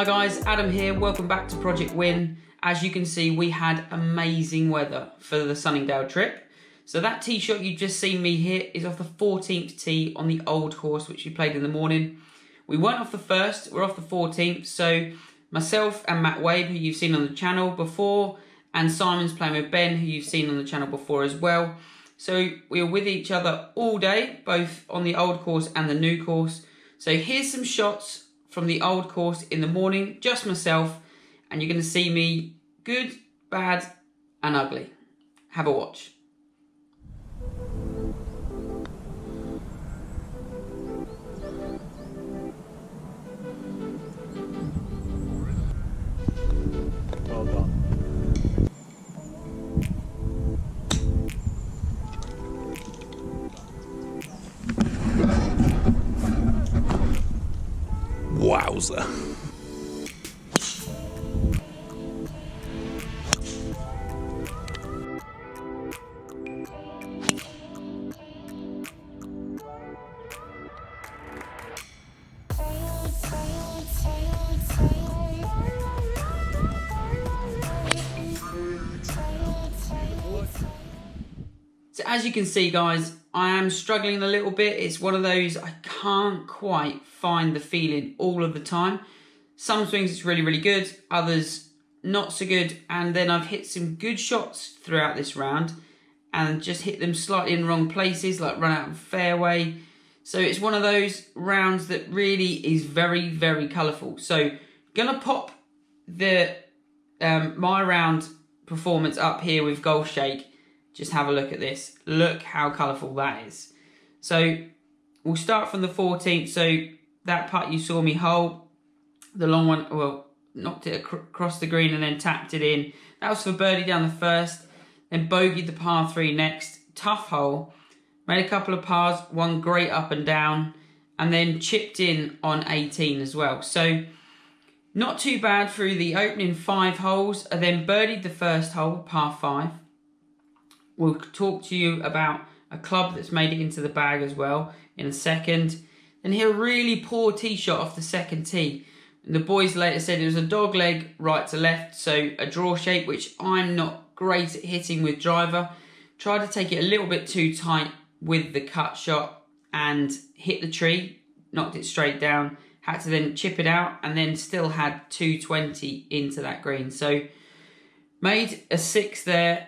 guys, Adam here, welcome back to Projectwin. As you can see, we had amazing weather for the Sunningdale trip. So that tee shot you've just seen me hit is off the 14th tee on the old course, which we played in the morning. We weren't off the first, we're off the 14th. So myself and Matt Wade, who you've seen on the channel before, and Simon's playing with Ben, who you've seen on the channel before as well. So we were with each other all day, both on the old course and the new course. So here's some shots from the old course in the morning, just myself, and you're going to see me good, bad, and ugly. Have a watch. Well done. Wowza. So as you can see, guys, I am struggling a little bit. It's one of those, I can't quite find the feeling all of the time. Some swings it's really, really good, others not so good. And then I've hit some good shots throughout this round and just hit them slightly in the wrong places, like run out of fairway. So it's one of those rounds that really is very, very colourful. So gonna pop the my round performance up here with Golf Shake. Just have a look at this. Look how colourful that is. So we'll start from the 14th. So that putt you saw me hole, the long one, well, knocked it across the green and then tapped it in. That was for birdie down the first. Then bogeyed the par 3 next. Tough hole. Made a couple of pars, one great up and down, and then chipped in on 18 as well. So not too bad through the opening 5 holes. And then birdied the first hole, par 5. We'll talk to you about a club that's made it into the bag as well in a second. Then hit a really poor tee shot off the second tee. And the boys later said it was a dog leg right to left, so a draw shape, which I'm not great at hitting with driver. Tried to take it a little bit too tight with the cut shot and hit the tree, knocked it straight down. Had to then chip it out and then still had 220 into that green. So made a 6 there.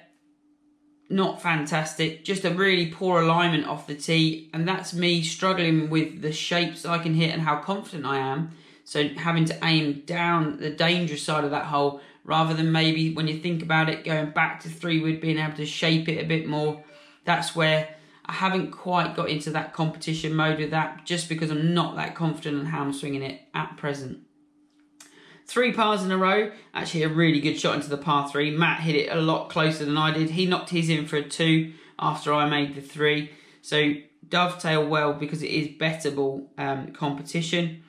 Not fantastic, just a really poor alignment off the tee, and that's me struggling with the shapes I can hit and how confident I am. So having to aim down the dangerous side of that hole rather than maybe, when you think about it, going back to 3-wood, being able to shape it a bit more. That's where I haven't quite got into that competition mode with that, just because I'm not that confident on how I'm swinging it at present. 3 pars in a row, actually a really good shot into the par 3. Matt hit it a lot closer than I did. He knocked his in for a 2 after I made the 3. So dovetail well because it is bettable competition.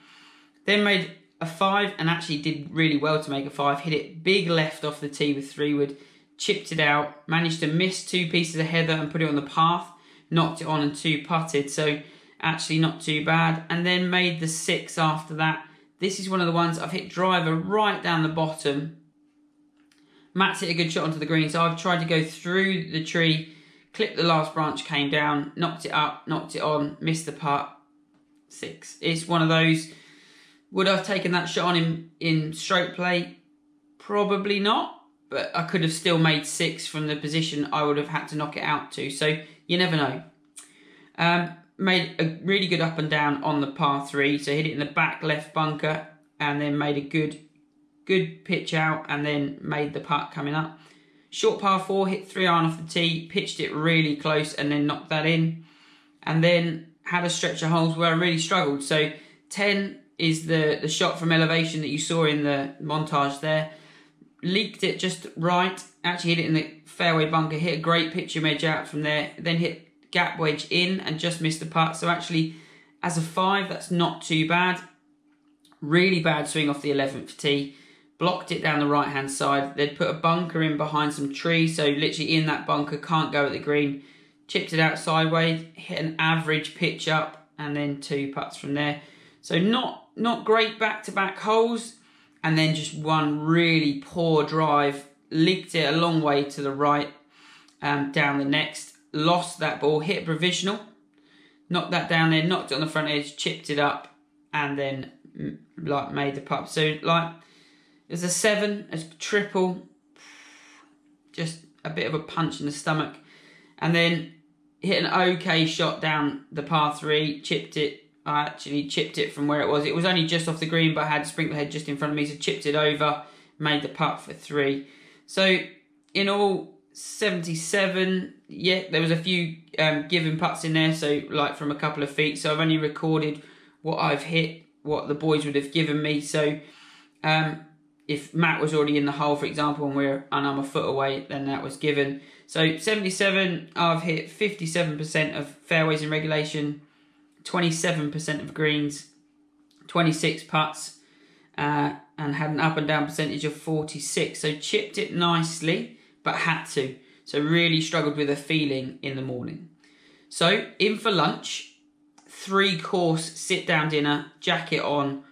Then made a 5 and actually did really well to make a 5. Hit it big left off the tee with 3-wood. Chipped it out. Managed to miss 2 pieces of heather and put it on the path. Knocked it on and 2 putted. So actually not too bad. And then made the 6 after that. This is one of the ones I've hit driver right down the bottom. Matt's hit a good shot onto the green, so I've tried to go through the tree, clipped the last branch, came down, knocked it up, knocked it on, missed the putt. 6. It's one of those, would I have taken that shot on in stroke play? Probably not, but I could have still made 6 from the position I would have had to knock it out to, so you never know. Made a really good up and down on the par 3, so hit it in the back left bunker and then made a good pitch out and then made the putt coming up. Short par 4, hit 3-iron off the tee, pitched it really close and then knocked that in. And then had a stretch of holes where I really struggled. So 10 is the shot from elevation that you saw in the montage there. Leaked it just right, actually hit it in the fairway bunker, hit a great pitching wedge out from there, then hit gap wedge in and just missed the putt. So actually as a 5, that's not too bad. Really bad swing off the 11th tee. Blocked it down the right hand side. They'd put a bunker in behind some trees, so literally in that bunker, can't go at the green. Chipped it out sideways, hit an average pitch up and then 2 putts from there. So not great back-to-back holes. and then just one really poor drive, leaked it a long way to the right, down the next, lost that ball, hit a provisional, knocked that down there, knocked it on the front edge, chipped it up, and then like made the putt. So like it was a 7, a triple, just a bit of a punch in the stomach, and then hit an okay shot down the par 3, chipped it. I actually chipped it from where it was. It was only just off the green, but I had Sprinkler Head just in front of me, so chipped it over, made the putt for 3. So in all, 77. Yeah, there was a few given putts in there, so like from a couple of feet. So I've only recorded what I've hit, what the boys would have given me. So if Matt was already in the hole, for example, and I'm a foot away, then that was given. So 77, I've hit 57% of fairways in regulation, 27% of greens, 26 putts, and had an up and down percentage of 46. So chipped it nicely, but had to. So really struggled with a feeling in the morning. So in for lunch, 3-course sit-down dinner, jacket on,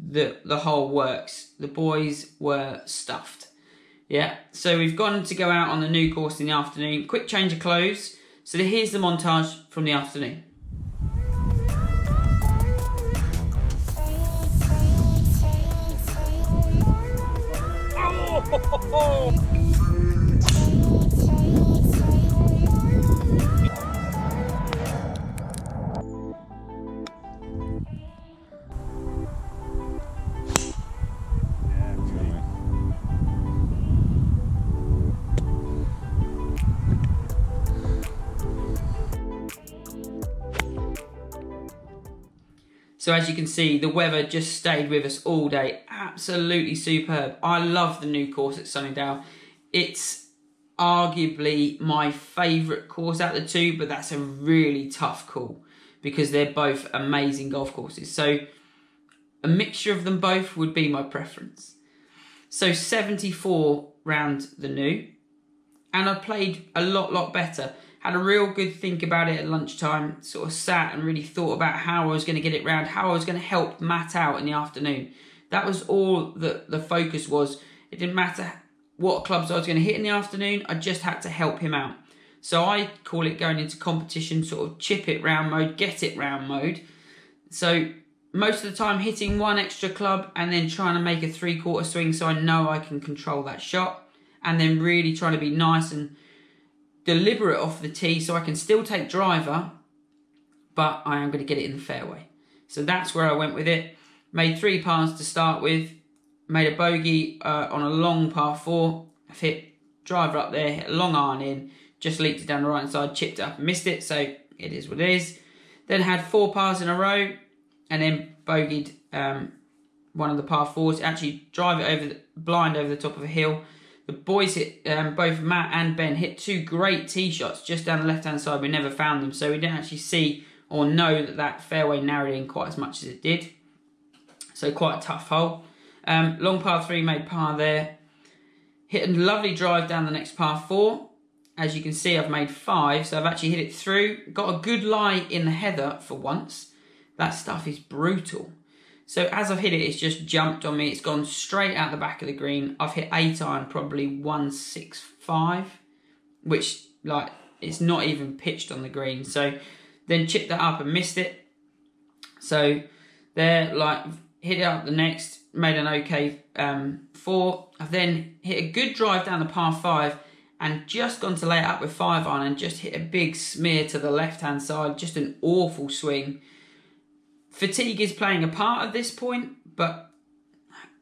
the whole works. The boys were stuffed. Yeah, so we've gone to go out on the new course in the afternoon. Quick change of clothes. So here's the montage from the afternoon. Oh! So as you can see, the weather just stayed with us all day. Absolutely superb. I love the new course at Sunningdale. It's arguably my favourite course out of the two, but that's a really tough call because they're both amazing golf courses. So a mixture of them both would be my preference. So 74 round the new, and I played a lot better. Had a real good think about it at lunchtime, sort of sat and really thought about how I was going to get it round, how I was going to help Matt out in the afternoon. That was all that the focus was. It didn't matter what clubs I was going to hit in the afternoon, I just had to help him out. So I call it going into competition, sort of chip it round mode, get it round mode. So most of the time hitting one extra club and then trying to make a 3/4 swing so I know I can control that shot, and then really trying to be nice and deliberate off the tee so I can still take driver, but I am going to get it in the fairway. So that's where I went with it. Made 3 pars to start with, made a bogey on a long par 4. I've hit driver up there, hit a long iron in, just leaked it down the right hand side, chipped it up and missed it, so it is what it is. Then had 4 pars in a row, and then bogeyed one of the par 4s, actually drive it over the blind over the top of a hill. The boys hit, both Matt and Ben hit 2 great tee shots just down the left-hand side. We never found them, so we didn't actually see or know that fairway narrowed in quite as much as it did. So quite a tough hole. Long par 3 made par there. Hit a lovely drive down the next par 4. As you can see, I've made 5, so I've actually hit it through. Got a good lie in the heather for once. That stuff is brutal. So as I've hit it, it's just jumped on me. It's gone straight out the back of the green. I've hit 8 iron, probably 165, which like it's not even pitched on the green. So then chipped that up and missed it. So there, like hit it up the next, made an okay 4. I've then hit a good drive down the par 5 and just gone to lay it up with 5 iron and just hit a big smear to the left-hand side. Just an awful swing. Fatigue is playing a part at this point, but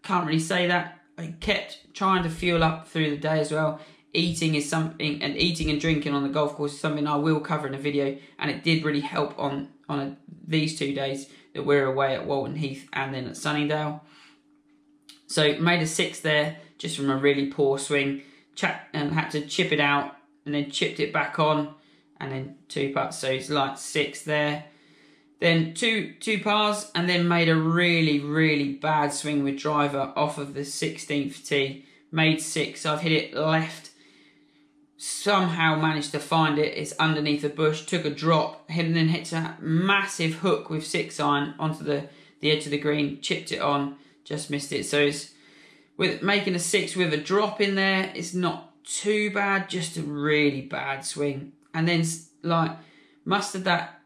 can't really say that. I kept trying to fuel up through the day as well. Eating is something, and eating and drinking on the golf course is something I will cover in a video, and it did really help on these 2 days that we're away at Walton Heath and then at Sunningdale. So made a 6 there, just from a really poor swing. And had to chip it out, and then chipped it back on, and then 2 putts. So it's like 6 there. Then two pars, and then made a really bad swing with driver off of the 16th tee. Made 6. So I've hit it left. Somehow managed to find it. It's underneath a bush. Took a drop, and then hits a massive hook with 6 iron onto the edge of the green. Chipped it on, just missed it. So it's with making a 6 with a drop in there. It's not too bad, just a really bad swing. And then like mustered that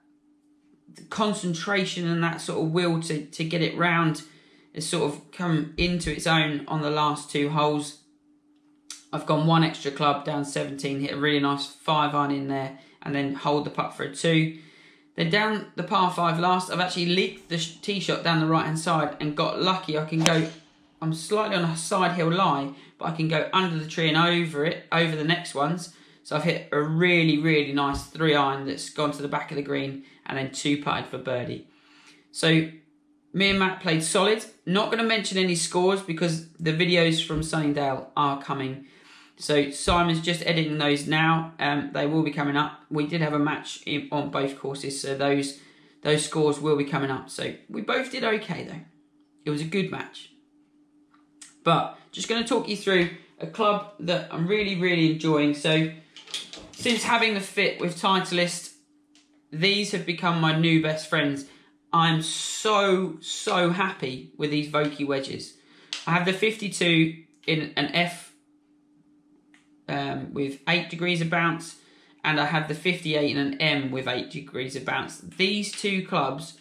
concentration and that sort of will to get it round. It's sort of come into its own on the last 2 holes. I've gone 1 extra club down 17, hit a really nice 5-iron in there, and then hold the putt for a 2. Then down the par 5 last, I've actually leaked the tee shot down the right hand side and got lucky. I can go, I'm slightly on a side hill lie, but I can go under the tree and over it, over the next ones. So I've hit a really, really nice 3-iron that's gone to the back of the green, and then 2 putted for birdie. So me and Matt played solid. Not going to mention any scores because the videos from Sunningdale are coming. So Simon's just editing those now. They will be coming up. We did have a match on both courses, so those scores will be coming up. So we both did okay though. It was a good match. But just going to talk you through a club that I'm really, really enjoying. So since having the fit with Titleist, these have become my new best friends. I'm so happy with these Vokey wedges. I have the 52 in an F with 8 degrees of bounce, and I have the 58 in an M with 8 degrees of bounce. These 2 clubs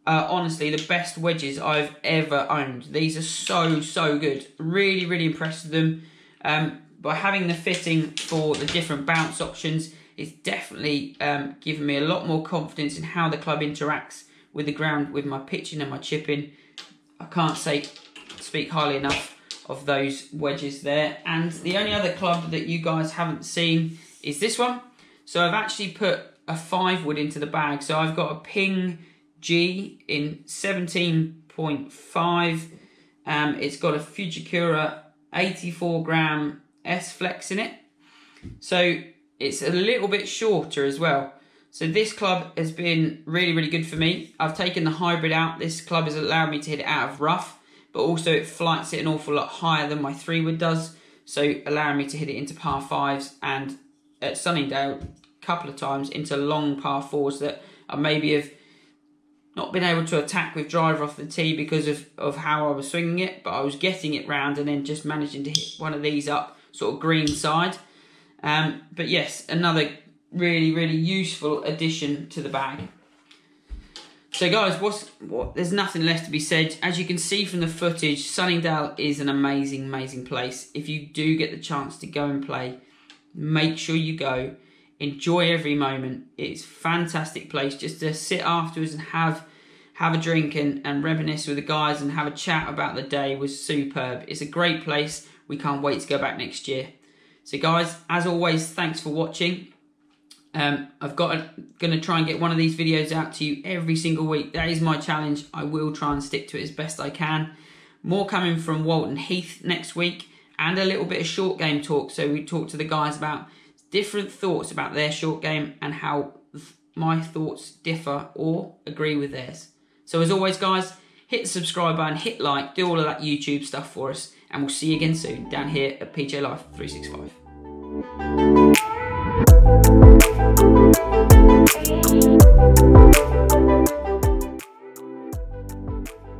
are honestly the best wedges I've ever owned. These are so good. Really, really impressed with them. By having the fitting for the different bounce options, it's definitely given me a lot more confidence in how the club interacts with the ground, with my pitching and my chipping. I can't speak highly enough of those wedges there. And the only other club that you guys haven't seen is this one. So I've actually put a 5-wood into the bag. So I've got a Ping G in 17.5. It's got a Fujikura 84 gram S Flex in it. So it's a little bit shorter as well. So this club has been really, really good for me. I've taken the hybrid out. This club has allowed me to hit it out of rough, but also it flights it an awful lot higher than my 3-wood does. So allowing me to hit it into par 5s, and at Sunningdale a couple of times into long par 4s that I maybe have not been able to attack with driver off the tee because of how I was swinging it, but I was getting it round and then just managing to hit one of these up sort of green side. But yes, another really, really useful addition to the bag. So guys, there's nothing left to be said. As you can see from the footage, Sunningdale is an amazing, amazing place. If you do get the chance to go and play, make sure you go. Enjoy every moment. It's a fantastic place just to sit afterwards and have a drink and reminisce with the guys and have a chat about the day. Was superb. It's a great place. We can't wait to go back next year. So guys, as always, thanks for watching. I'm going to try and get one of these videos out to you every single week. That is my challenge. I will try and stick to it as best I can. More coming from Walton Heath next week, and a little bit of short game talk. So we talk to the guys about different thoughts about their short game and how my thoughts differ or agree with theirs. So as always guys, hit the subscribe button, hit like, do all of that YouTube stuff for us, and we'll see you again soon down here at PGA Life 365.